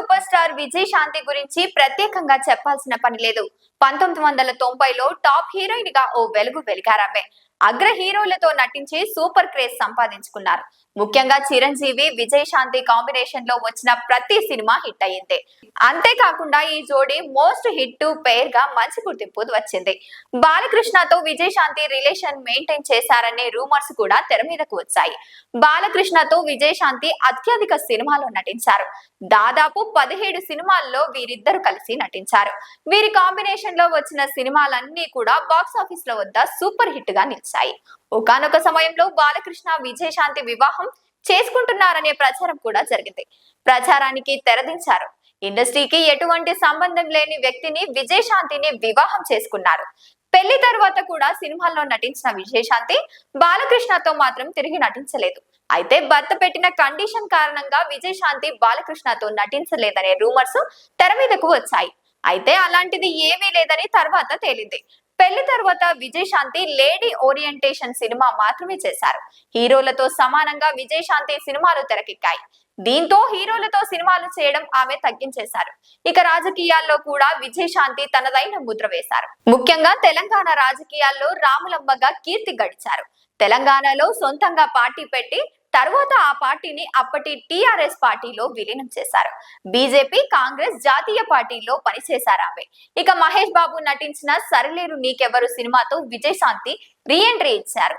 Super star Vijayashanti గురించి ప్రత్యేకంగా చెప్పాల్సిన పని లేదు. 1990లో టాప్ హీరోయిన్ గా ఓ వెలుగు వెలిగారామె. అగ్ర హీరోలతో నటించి సూపర్ క్రేజ్ సంపాదించుకున్నారు. ముఖ్యంగా చిరంజీవి విజయశాంతి కాంబినేషన్ లో వచ్చిన ప్రతి సినిమా హిట్ అయ్యింది. అంతేకాకుండా ఈ జోడీ మోస్ట్ హిట్ పేర్ గా మంచి గుర్తింపు వచ్చింది. బాలకృష్ణతో విజయశాంతి రిలేషన్ మెయింటైన్ చేశారనే రూమర్స్ కూడా తెర మీదకు వచ్చాయి. బాలకృష్ణతో విజయశాంతి అత్యధిక సినిమాలో నటించారు. దాదాపు 17 సినిమాల్లో వీరిద్దరు కలిసి నటించారు. వీరి కాంబినేషన్ లో వచ్చిన సినిమాలన్నీ కూడా బాక్స్ ఆఫీస్ లో వద్ద సూపర్ హిట్ గా నిలిచాయి. ఒకానొక సమయంలో బాలకృష్ణ విజయశాంతి వివాహం చేసుకుంటున్నారనే ప్రచారం కూడా జరిగింది. ప్రచారానికి తెరదించారు. ఇండస్ట్రీకి ఎటువంటి సంబంధం లేని వ్యక్తిని విజయశాంతిని వివాహం చేసుకున్నారు. పెళ్లి తర్వాత కూడా సినిమాల్లో నటించిన విజయశాంతి బాలకృష్ణతో మాత్రం తిరిగి నటించలేదు. అయితే భర్త పెట్టిన కండిషన్ కారణంగా విజయశాంతి బాలకృష్ణతో నటించలేదనే రూమర్స్ తెర మీదకు వచ్చాయి. అయితే అలాంటిది ఏమీ లేదని తర్వాత తేలింది. పెళ్లి తర్వాత విజయశాంతి లేడీ ఓరియంటేషన్ సినిమా మాత్రమే చేశారు. హీరోలతో సమానంగా విజయశాంతి సినిమాలు తెరకెక్కాయి. దీంతో హీరోలతో సినిమాలు చేయడం ఆమె తగ్గించేశారు. ఇక రాజకీయాల్లో కూడా విజయశాంతి తనదైన ముద్ర వేశారు. ముఖ్యంగా తెలంగాణ రాజకీయాల్లో రాములమ్మగా కీర్తి గడిచారు. తెలంగాణలో సొంతంగా పార్టీ పెట్టి తరువాత ఆ పార్టీని అప్పటి టిఆర్ఎస్ పార్టీలో విలీనం చేశారు. బీజేపీ, కాంగ్రెస్, జాతీయ పార్టీలో పనిచేశారు ఆమె. ఇక మహేష్ బాబు నటించిన సరిలేరు నీకెవ్వరు సినిమాతో విజయశాంతి రీ ఎంట్రీ ఇచ్చారు.